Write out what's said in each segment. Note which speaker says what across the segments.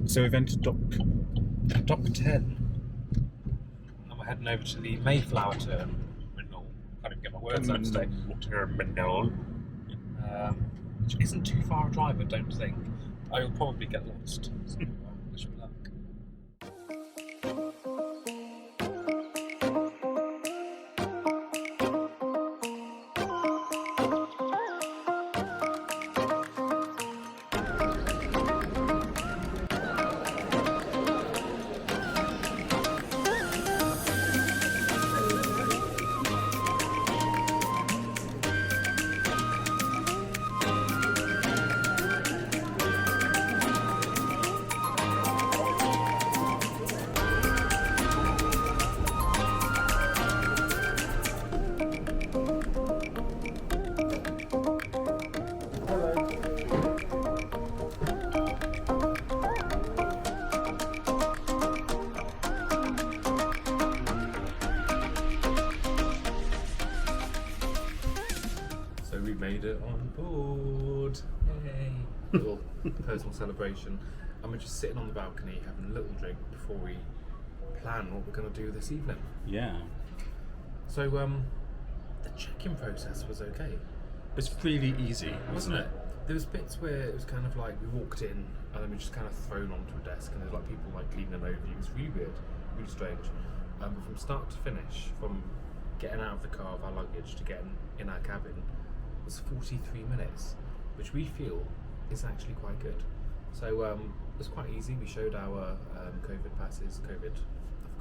Speaker 1: So we've entered Dock 10. And we're heading over to the Mayflower terminal. Can't even get my words out today. Terminal. Which isn't too far a drive, I don't think. I'll probably get lost. So wish me luck. We made it on board. Yay! Little personal celebration. And we're just sitting on the balcony having a little drink before we plan what we're going to do this evening.
Speaker 2: Yeah.
Speaker 1: So the check-in process was okay.
Speaker 2: It's really easy,
Speaker 1: Wasn't it? There was bits where it was kind of like we walked in and then we just kind of thrown onto a desk and there's like people like leaning over you. It was really weird, really strange. But from start to finish, from getting out of the car with our luggage to getting in our cabin, was 43 minutes, which we feel is actually quite good. So it was quite easy. We showed our COVID passes, I forgot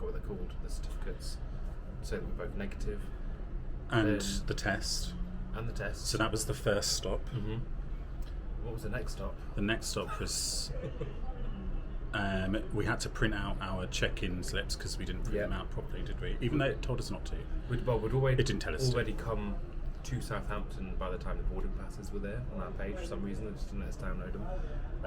Speaker 1: what they're called, the certificates, so that we're both negative.
Speaker 2: And the test.
Speaker 1: And the test.
Speaker 2: So that was the first stop.
Speaker 1: Mm-hmm. What was the next stop?
Speaker 2: The next stop was we had to print out our check-in slips because we didn't print them out properly, did we? Even though it told us not to.
Speaker 1: We'd already,
Speaker 2: it didn't tell us
Speaker 1: already come to Southampton by the time the boarding passes were there on our page. For some reason, they just didn't let us download them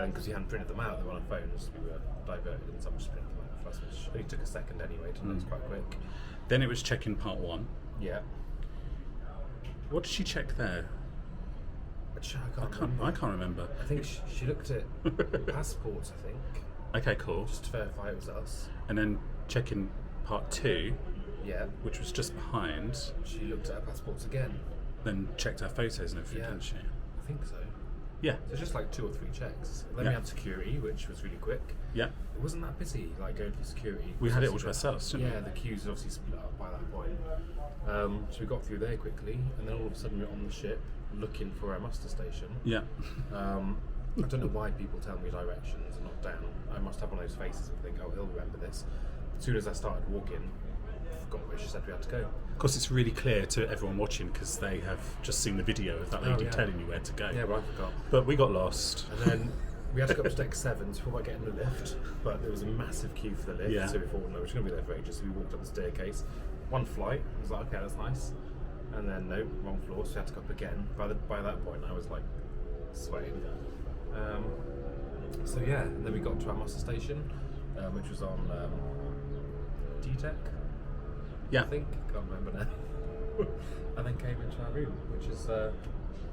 Speaker 1: because we hadn't printed them out. They were on our phones. We were diverted, and someone just printed them out for us, which only took a second anyway. It was quite quick.
Speaker 2: Then it was check-in part 1.
Speaker 1: Yeah.
Speaker 2: What did she check there? I can't remember.
Speaker 1: I think she looked at passports. I think.
Speaker 2: Okay, cool.
Speaker 1: Just to verify it was us.
Speaker 2: And then check-in part 2.
Speaker 1: Yeah.
Speaker 2: Which was just behind.
Speaker 1: She looked at our passports again.
Speaker 2: Then checked our photos and everything, didn't she?
Speaker 1: I think so.
Speaker 2: Yeah.
Speaker 1: So just like 2 or 3 checks. Then we had security, which was really quick.
Speaker 2: Yeah.
Speaker 1: It wasn't that busy, like going through security.
Speaker 2: We had it all to ourselves, didn't we?
Speaker 1: Yeah, the queues obviously split up by that point. So we got through there quickly, and then all of a sudden we're on the ship looking for our muster station.
Speaker 2: Yeah.
Speaker 1: I don't know why people tell me directions and not down. I must have one of those faces and think, oh, he'll remember this. As soon as I started walking, I forgot where she said we had to go.
Speaker 2: Of course, it's really clear to everyone watching because they have just seen the video of that lady telling you where to go.
Speaker 1: Yeah, well, I forgot.
Speaker 2: But we got lost.
Speaker 1: And then we had to go up to deck 7 to about getting the lift, but there was a massive queue for the lift, so we thought, no, we're going to be there for ages. So we walked up the staircase. One flight, I was like, okay, that's nice. And then, no, wrong floor, so we had to go up again. By that point, I was like sweating. So yeah, and then we got to our muster station, which was on D-Tech.
Speaker 2: Yeah.
Speaker 1: I think, can't remember now. And then came into our room, which is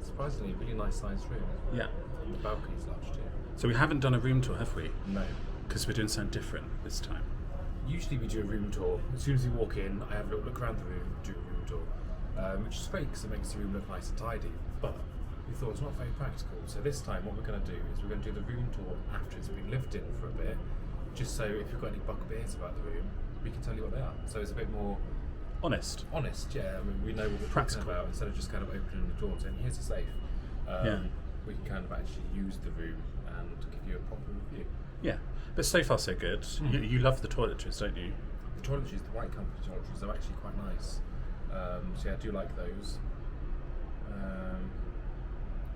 Speaker 1: surprisingly a really nice sized room.
Speaker 2: Yeah.
Speaker 1: And the balcony's large too.
Speaker 2: So we haven't done a room tour, have we?
Speaker 1: No.
Speaker 2: Because we're doing something different this time.
Speaker 1: Usually we do a room tour. As soon as we walk in, I have a little look around the room, do a room tour, which is great because it makes the room look nice and tidy. But we thought it's not very practical. So this time what we're going to do is we're going to do the room tour after it's been lived in for a bit, just so if you've got any bugbears about the room, we can tell you what they are. So it's a bit more
Speaker 2: honest,
Speaker 1: yeah. I mean, we know what we're talking about instead of just kind of opening the door and saying, here's a safe. We can kind of actually use the room and give you a proper review.
Speaker 2: Yeah, but so far so good. You love the toiletries, don't you?
Speaker 1: The toiletries, the White Company toiletries, are actually quite nice. So yeah, I do like those.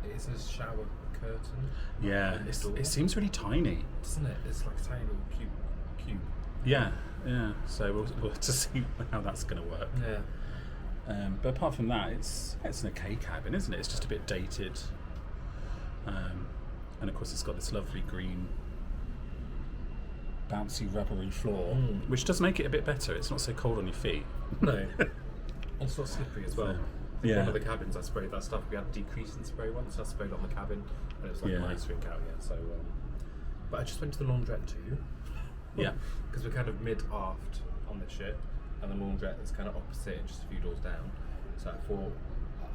Speaker 1: It is a shower curtain.
Speaker 2: Yeah, it seems really tiny.
Speaker 1: Doesn't it? It's like a tiny little cube.
Speaker 2: Yeah. So we'll have to see how that's going to work.
Speaker 1: Yeah.
Speaker 2: But apart from that, it's an okay cabin, isn't it? It's just a bit dated. And of course, it's got this lovely green, bouncy, rubbery floor, which does make it a bit better. It's not so cold on your feet.
Speaker 1: No. And it's not slippery as well.
Speaker 2: Yeah.
Speaker 1: One of the cabins I sprayed that stuff. We had decreasing spray once. I sprayed on the cabin, and it was like a nice drink out here. So But I just went to the laundrette too.
Speaker 2: Yeah.
Speaker 1: Because we're kind of mid-aft on this ship, and the laundrette is kind of opposite, just a few doors down. So I thought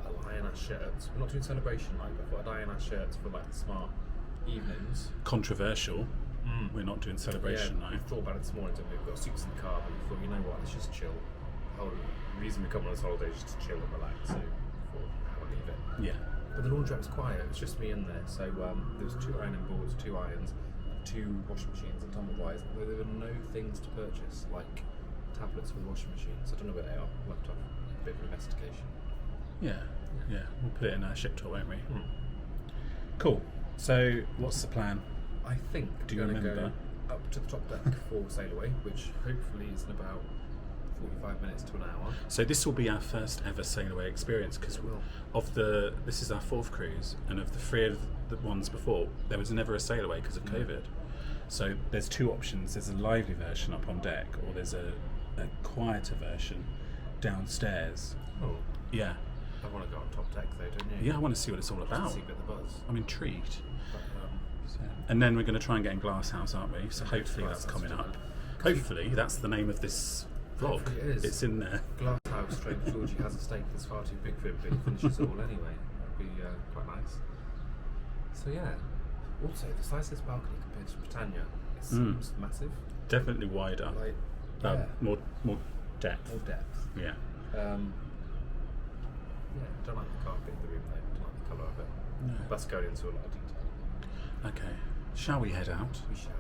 Speaker 1: I'll iron our shirts. We're not doing celebration night, but I thought I'd iron our shirts for like the smart evenings.
Speaker 2: Controversial. We're not doing celebration night.
Speaker 1: We thought about it this morning, didn't we? We've got suits in the car, but we thought, you know what, let's just chill. The reason we come on this holiday is just to chill and relax, so we thought, I'll leave it.
Speaker 2: Yeah.
Speaker 1: But the laundrette was quiet, it was just me in there. So there was 2 ironing boards, 2 irons, and 2 washing machines and tumble dryers, although there were no things to purchase, like tablets for the washing machines. I don't know where they are. We'll have to have a bit of an investigation.
Speaker 2: Yeah. We'll put it in our ship tour, won't we? Cool. So, what's the plan?
Speaker 1: I think
Speaker 2: Do you
Speaker 1: we're going to
Speaker 2: remember?
Speaker 1: go up to the top deck for sail away, which hopefully is in about 45 minutes to an hour.
Speaker 2: So this will be our first ever sail away experience because this is our 4th cruise, and of the 3 of the ones before, there was never a sail away because of COVID. So there's 2 options. There's a lively version up on deck, or there's a quieter version downstairs.
Speaker 1: Oh.
Speaker 2: Yeah.
Speaker 1: I want to go on top deck though, don't you?
Speaker 2: Yeah, I want to see what it's all about.
Speaker 1: Just see a bit of the buzz.
Speaker 2: I'm intrigued.
Speaker 1: But,
Speaker 2: And then we're going to try and get in Glasshouse, aren't we? So hopefully that's coming up. Hopefully that's the name of this vlog.
Speaker 1: Hopefully it is.
Speaker 2: It's in there.
Speaker 1: Glasshouse straight Georgie has a stake that's far too big for him, but he finishes it all anyway. That'd be quite nice. So yeah. Also, the size of this balcony compared to Britannia, it seems massive.
Speaker 2: Definitely wider.
Speaker 1: Like,
Speaker 2: More depth.
Speaker 1: More depth.
Speaker 2: Yeah.
Speaker 1: Don't like the carpet in the room though. Don't like the colour of it.
Speaker 2: No.
Speaker 1: Let's go into a lot of detail.
Speaker 2: Okay. Shall we head out?
Speaker 1: We shall.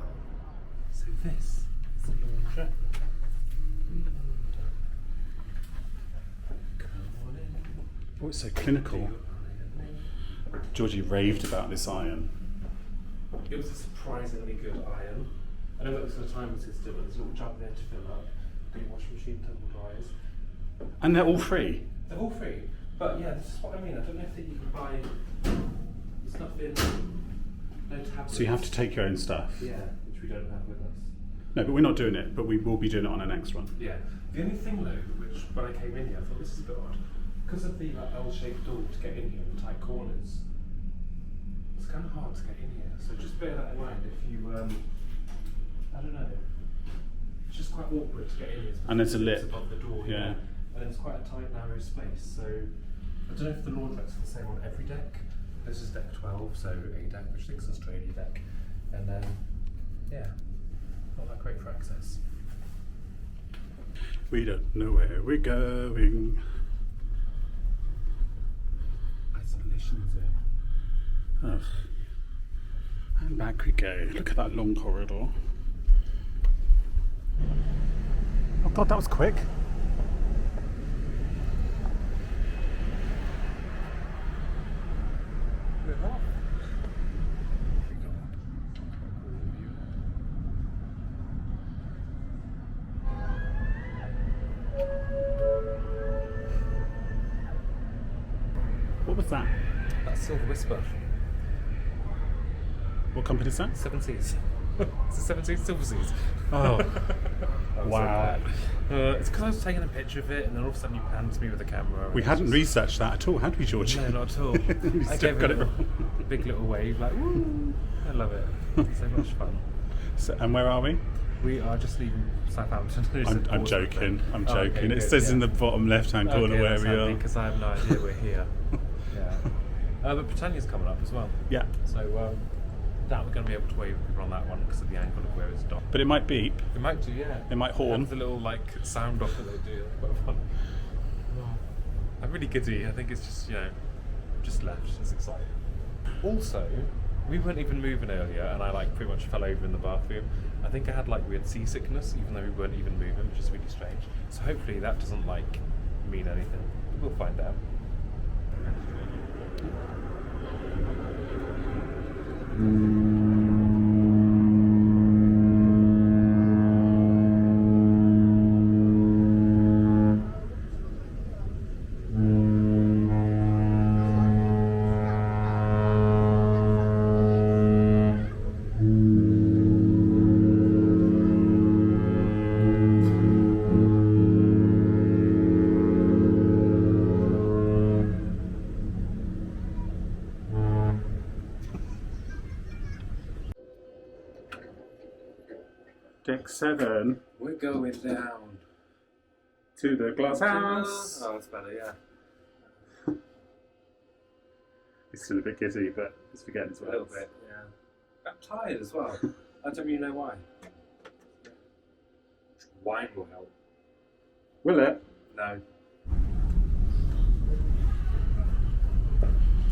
Speaker 1: So this is the laundrette. Come on in.
Speaker 2: Oh, it's so clinical. Georgie raved about this iron.
Speaker 1: It was a surprisingly good iron. I know that was the time system, but there's a little jug there to fill up. Got your washing machine, tumble dryers.
Speaker 2: And they're all free.
Speaker 1: They're all free. But yeah, this is what I mean. I don't know if you can buy. There's nothing. No tablets.
Speaker 2: So you have to take your own stuff.
Speaker 1: Yeah, which we don't have with us.
Speaker 2: No, but we're not doing it, but we will be doing it on our next one.
Speaker 1: Yeah. The only thing though, which when I came in here, I thought this is a bit odd. Because of the L-shaped door to get in here, the tight corners, it's kind of hard to get in here. So just bear that in mind if you, I don't know, it's just quite awkward to get in here.
Speaker 2: And there's a lip.
Speaker 1: Above the door,
Speaker 2: Yeah.
Speaker 1: And it's quite a tight, narrow space. So I don't know if the laundrette's the same on every deck. This is deck 12, so A deck, which I think is Australia deck. And then, yeah, not that great for access.
Speaker 2: We don't know where we're going.
Speaker 1: Isolation zone.
Speaker 2: Ugh. And back we go. Look at that long corridor. Oh God, that was quick. What was that?
Speaker 1: That's Silver Whisper.
Speaker 2: What company is that?
Speaker 1: 7 Seas. It's the 7 Seas Silver Seas.
Speaker 2: Oh,
Speaker 1: I'm
Speaker 2: wow.
Speaker 1: so glad. It's because I was taking a picture of it and then all of a sudden you panned to me with the camera.
Speaker 2: We hadn't researched that at all, had we, George?
Speaker 1: No, not at all.
Speaker 2: We
Speaker 1: I
Speaker 2: still
Speaker 1: gave
Speaker 2: got
Speaker 1: it
Speaker 2: it
Speaker 1: a
Speaker 2: wrong.
Speaker 1: big little wave, like, woo! I love it. It's so much fun.
Speaker 2: So, and where are we?
Speaker 1: We are just leaving Southampton.
Speaker 2: I'm joking. I'm
Speaker 1: Oh,
Speaker 2: joking.
Speaker 1: okay,
Speaker 2: it
Speaker 1: good,
Speaker 2: says
Speaker 1: yeah.
Speaker 2: in the bottom left-hand corner where we are.
Speaker 1: Because I have no idea we're here. Yeah. But Britannia's coming up as well.
Speaker 2: Yeah.
Speaker 1: So that we're going to be able to wave people on that one because of the angle of where it's docked.
Speaker 2: But it might beep.
Speaker 1: It might do, yeah.
Speaker 2: It might horn.
Speaker 1: And the little like sound off that they do. Quite fun. I'm really giddy. I think it's just just left. It's exciting. Also, we weren't even moving earlier, and I like pretty much fell over in the bathroom. I think I had like weird seasickness, even though we weren't even moving, which is really strange. So hopefully that doesn't like mean anything. We'll find out.
Speaker 2: Deck 7.
Speaker 1: We're going down.
Speaker 2: To the glass house.
Speaker 1: Oh, that's better, yeah.
Speaker 2: It's still a bit giddy, but it's forgetting as well.
Speaker 1: A little bit, yeah. I'm tired as well. I don't really know why. Wine will help.
Speaker 2: Will it?
Speaker 1: No.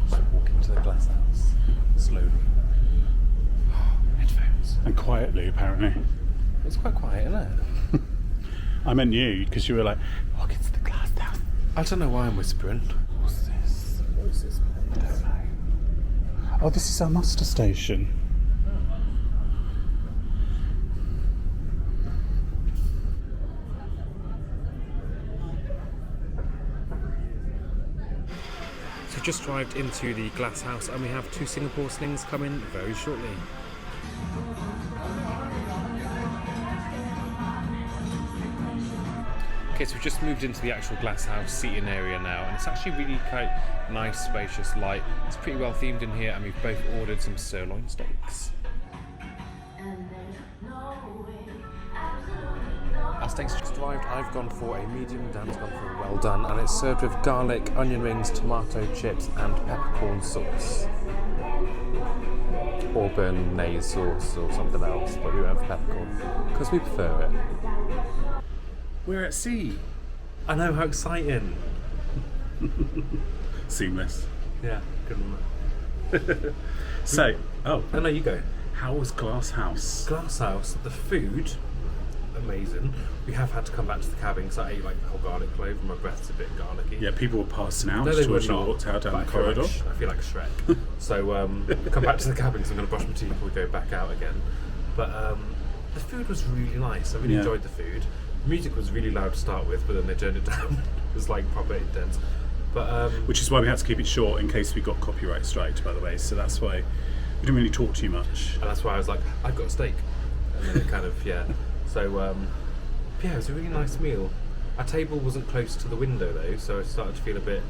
Speaker 1: Just walk into the glass house slowly. Headphones.
Speaker 2: And quietly, apparently.
Speaker 1: It's quite quiet, isn't it?
Speaker 2: I meant you, because you were like, walk into the glass house.
Speaker 1: I don't know why I'm whispering. What's this? What is this? I don't know.
Speaker 2: Oh, this is our muster station.
Speaker 1: So we just arrived into the glass house and we have 2 Singapore slings coming very shortly. Okay, so we've just moved into the actual glass house seating area now, and it's actually really quite nice, spacious, light. It's pretty well themed in here, and we've both ordered some sirloin steaks. Our steaks just arrived. I've gone for a medium, Dan's gone for a well done, and it's served with garlic, onion rings, tomato chips, and peppercorn sauce. Or béarnaise sauce or something else, but we went for peppercorn because we prefer it. We're at sea. I know, how exciting.
Speaker 2: Seamless.
Speaker 1: Yeah, good one.
Speaker 2: So,
Speaker 1: Oh no, you go.
Speaker 2: how was Glass House?
Speaker 1: Glass house, the food, amazing. We have had to come back to the cabin because I ate like the whole garlic clove and my breath's a bit garlicky.
Speaker 2: Yeah, people were passing out.
Speaker 1: No, they were
Speaker 2: George and I
Speaker 1: not.
Speaker 2: walked out down
Speaker 1: But
Speaker 2: the corridor.
Speaker 1: I feel like Shrek. So come back to the cabin because I'm going to brush my teeth before we go back out again. But the food was really nice. I really enjoyed the food. Music was really loud to start with, but then they turned it down. It was like proper intense. But
Speaker 2: which is why we had to keep it short in case we got copyright striked, by the way. So that's why we didn't really talk too much.
Speaker 1: and that's why I was like, I've got a steak. And then it kind of, yeah. So, yeah, it was a really nice meal. Our table wasn't close to the window though, so I started to feel a bit,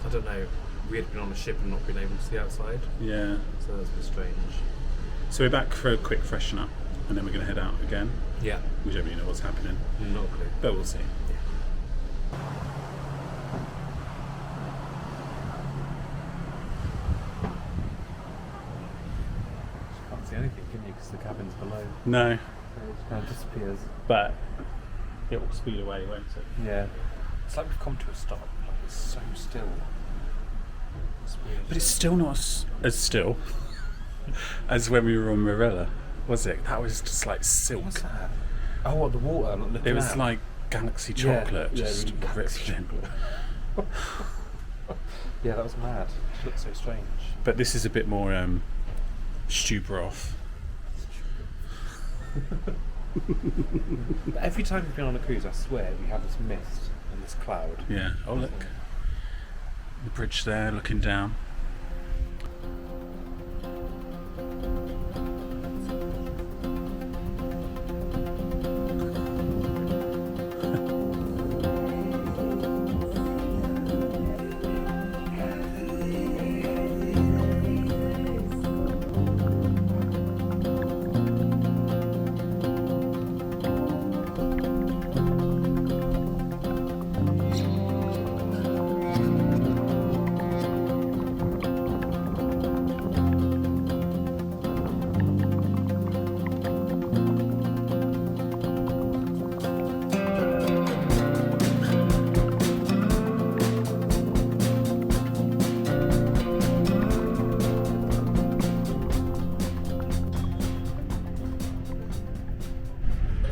Speaker 1: I don't know, we had been on a ship and not been able to see outside.
Speaker 2: Yeah.
Speaker 1: So that's a bit strange.
Speaker 2: So we're back for a quick freshen up, and then we're going to head out again.
Speaker 1: Yeah.
Speaker 2: We don't really know what's happening,
Speaker 1: Not a clue.
Speaker 2: but we'll see.
Speaker 1: Can't see anything, can you? Because the cabin's below.
Speaker 2: No,
Speaker 1: It just kind of disappears.
Speaker 2: but it will speed away, won't it?
Speaker 1: Yeah. It's like we've come to a stop. Like it's so still. It's weird.
Speaker 2: But it's still not as still as when we were on Marilla, was it? That was just like silk.
Speaker 1: What's that? Oh, what, the water? Like the
Speaker 2: It was
Speaker 1: canal?
Speaker 2: like galaxy chocolate, just
Speaker 1: really
Speaker 2: ripped in.
Speaker 1: Yeah, that was mad. It looked so strange.
Speaker 2: But this is a bit more stew broth.
Speaker 1: But every time we've been on a cruise, I swear, we have this mist and this cloud.
Speaker 2: Yeah. Oh look, the bridge there, looking down.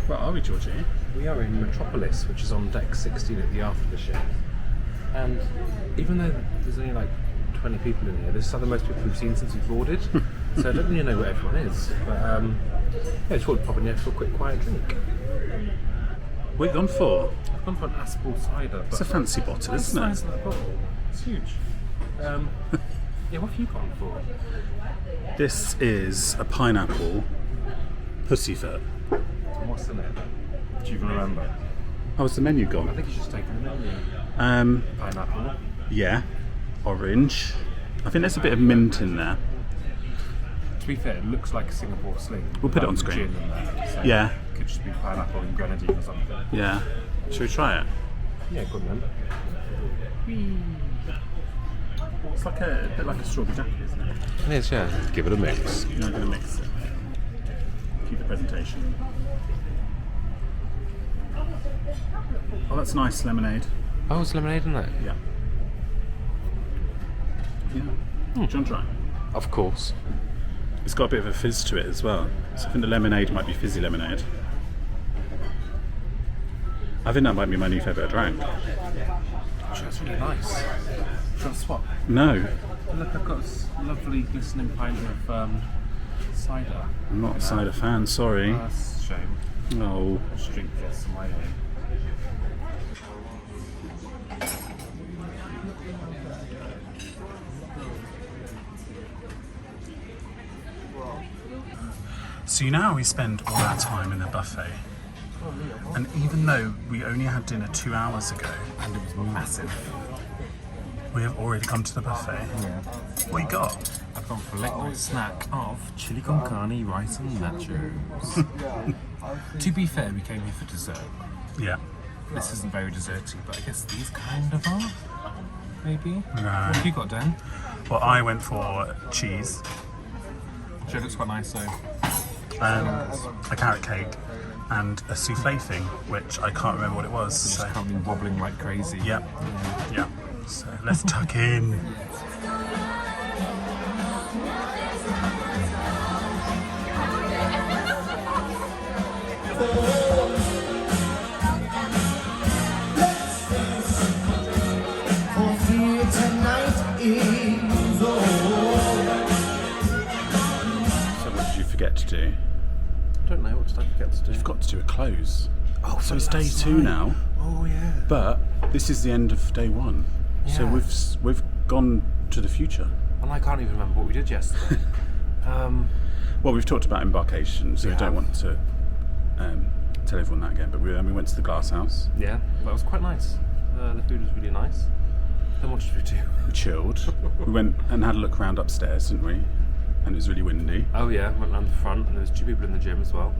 Speaker 2: Where are we, Georgie?
Speaker 1: We are in Metropolis, which is on deck 16 at the aft of the ship. And even though there's only like 20 people in here, this is the most people we've seen since we boarded. So I don't really know where everyone is. But yeah, just want to pop in here for a quick quiet drink.
Speaker 2: We've gone for.
Speaker 1: I've gone for an Aspel cider.
Speaker 2: It's a fancy bottle,
Speaker 1: What's
Speaker 2: isn't
Speaker 1: the
Speaker 2: it?
Speaker 1: size of that bottle? It's huge. Yeah, what have you gone for?
Speaker 2: This is a pineapple pussyfoot.
Speaker 1: And what's in it? Do you even remember?
Speaker 2: How was the menu
Speaker 1: I
Speaker 2: gone?
Speaker 1: think it's just taken the menu. Pineapple.
Speaker 2: Yeah, orange. I think there's a bit of mint in there.
Speaker 1: To be fair, it looks like a Singapore sling.
Speaker 2: We'll put it on
Speaker 1: without the
Speaker 2: screen.
Speaker 1: gin and that, so
Speaker 2: Yeah.
Speaker 1: It could just be pineapple and grenadine or something.
Speaker 2: Yeah. Should we try it?
Speaker 1: Yeah, good man.
Speaker 2: It's like a bit like a strawberry jacket, isn't it?
Speaker 1: It is, yeah. Give it a mix.
Speaker 2: I'm going to mix it. Keep the presentation. Oh, that's nice lemonade.
Speaker 1: Oh, it's lemonade in there?
Speaker 2: Yeah. Yeah. Do you want to try?
Speaker 1: Of course.
Speaker 2: It's got a bit of a fizz to it as well. So I think the lemonade might be fizzy lemonade. I think that might be my new favourite drink.
Speaker 1: That's really nice. Do you want to swap?
Speaker 2: No,
Speaker 1: Look, I've got this lovely glistening pint of cider.
Speaker 2: I'm not a cider fan, sorry.
Speaker 1: Oh, that's a shame.
Speaker 2: Oh.
Speaker 1: I'll just drink this on my own.
Speaker 2: So now we spend all our time in the buffet. And even though we only had dinner 2 hours ago,
Speaker 1: And it was massive.
Speaker 2: we have already come to the buffet.
Speaker 1: Yeah.
Speaker 2: What you got?
Speaker 1: I've gone for a late night snack of chili con carne, rice and nachos. To be fair, we came here for dessert.
Speaker 2: Yeah.
Speaker 1: This isn't very desserty, but I guess these kind of are. Maybe?
Speaker 2: No.
Speaker 1: What have you got, Dan?
Speaker 2: Well, I went for cheese,
Speaker 1: Sure, looks quite nice though.
Speaker 2: a carrot cake, and a souffle thing, which I can't remember what it was.
Speaker 1: Just
Speaker 2: So,
Speaker 1: can't be wobbling like crazy.
Speaker 2: yeah. Yeah. So let's tuck in. So what did you forget to do?
Speaker 1: I don't know, what did I forget to do?
Speaker 2: You've got to do a close.
Speaker 1: Oh,
Speaker 2: So it's day
Speaker 1: that's
Speaker 2: 2
Speaker 1: right.
Speaker 2: now,
Speaker 1: Oh yeah.
Speaker 2: but this is the end of day 1. So
Speaker 1: Yeah.
Speaker 2: we've gone to the future.
Speaker 1: And I can't even remember what we did yesterday.
Speaker 2: Well, we've talked about Embarkation, so
Speaker 1: We
Speaker 2: we don't
Speaker 1: have.
Speaker 2: want to tell everyone that again. But we went to the glass house.
Speaker 1: Yeah, that was quite nice. The food was really nice. Then what did we do?
Speaker 2: We chilled. We went and had a look around upstairs, didn't we? And it was really windy.
Speaker 1: Oh yeah, went round the front and there was 2 people in the gym as well.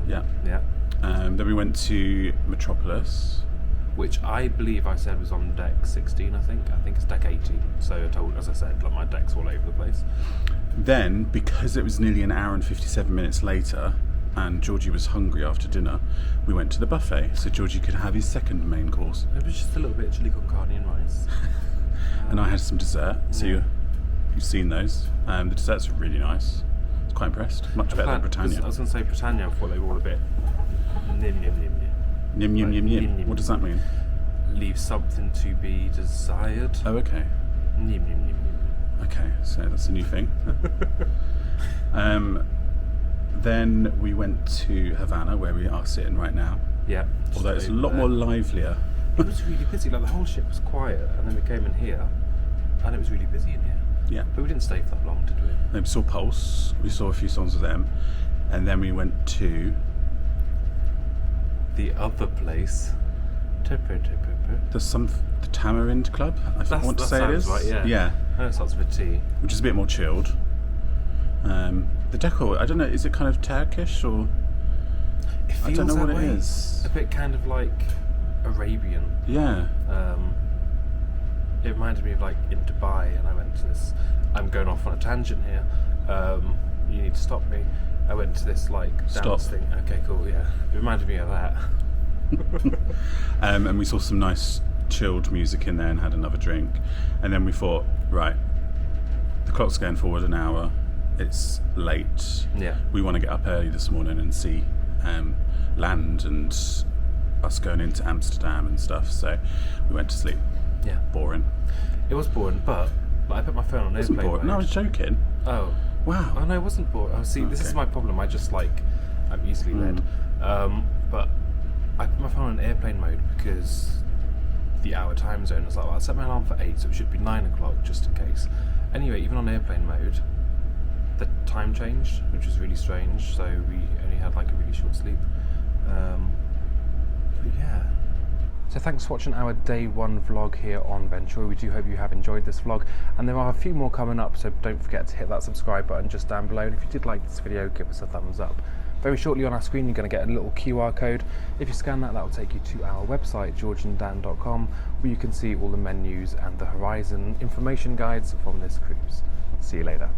Speaker 2: Yeah.
Speaker 1: Yeah.
Speaker 2: Then we went to Metropolis.
Speaker 1: Which I believe I said was on deck 16, I think. I think it's deck 18. So I told, as I said, like my deck's all over the place.
Speaker 2: Then, because it was nearly an hour and 57 minutes later, and Georgie was hungry after dinner, we went to the buffet so Georgie could have his second main course.
Speaker 1: It was just a little bit of chili con carne and rice.
Speaker 2: And I had some dessert, so
Speaker 1: Yeah.
Speaker 2: you've seen those. The desserts are really nice. I was quite impressed. Much better than Britannia.
Speaker 1: I was going to say Britannia, I thought they were all a bit nim nim nim nim.
Speaker 2: Yum yum yum
Speaker 1: Yum,
Speaker 2: yum.
Speaker 1: yum.
Speaker 2: What does that mean?
Speaker 1: Leave something to be desired.
Speaker 2: Oh, okay.
Speaker 1: Nim nim nim nim.
Speaker 2: Okay, so that's a new thing. Then we went to Havana, where we are sitting right now.
Speaker 1: Yeah.
Speaker 2: Although it's a
Speaker 1: just
Speaker 2: lot
Speaker 1: over
Speaker 2: more
Speaker 1: there.
Speaker 2: livelier.
Speaker 1: It was really busy. Like the whole ship was quiet, and then we came in here, and it was really busy in here.
Speaker 2: Yeah.
Speaker 1: But we didn't stay for that long, did we?
Speaker 2: Then we saw Pulse. We saw a few songs of them, and then we went to
Speaker 1: The other place.
Speaker 2: the Tamarind Club. I want to
Speaker 1: that
Speaker 2: say it
Speaker 1: sounds
Speaker 2: is.
Speaker 1: right, yeah.
Speaker 2: Yeah.
Speaker 1: I know it starts with a T.
Speaker 2: Which is a bit more chilled. The decor, I don't know, is it kind of Turkish or
Speaker 1: It
Speaker 2: I
Speaker 1: feels
Speaker 2: don't know
Speaker 1: that
Speaker 2: what
Speaker 1: way.
Speaker 2: it is.
Speaker 1: A bit kind of like Arabian.
Speaker 2: Yeah.
Speaker 1: It reminded me of like in Dubai, and I went to this. I'm going off on a tangent here. You need to stop me. I went to this like
Speaker 2: Stop.
Speaker 1: dance thing. Okay, cool. Yeah, it reminded me of that.
Speaker 2: And we saw some nice chilled music in there and had another drink. And then we thought, right, the clock's going forward an hour. It's late.
Speaker 1: Yeah.
Speaker 2: We want to get up early this morning and see land and us going into Amsterdam and stuff. So we went to sleep.
Speaker 1: Yeah,
Speaker 2: Boring.
Speaker 1: it was boring, but like, I put my phone on
Speaker 2: It wasn't
Speaker 1: airplane
Speaker 2: boring. No, I
Speaker 1: mode.
Speaker 2: was joking.
Speaker 1: Oh,
Speaker 2: Wow.
Speaker 1: oh no, it wasn't boring. Oh, see, this is
Speaker 2: Okay.
Speaker 1: my problem. I'm easily led. But I put my phone on airplane mode because the hour time zone was like, well, I set my alarm for 8, so it should be 9 o'clock just in case. Anyway, even on airplane mode, the time changed, which was really strange. So we only had like a really short sleep. But yeah.
Speaker 3: So thanks for watching our day one vlog here on Ventura. We do hope you have enjoyed this vlog, and there are a few more coming up, so don't forget to hit that subscribe button just down below, and if you did like this video, give us a thumbs up. Very shortly on our screen you're going to get a little QR code. If you scan that, that will take you to our website georgeanddan.com, where you can see all the menus and the horizon information guides from this cruise. See you later.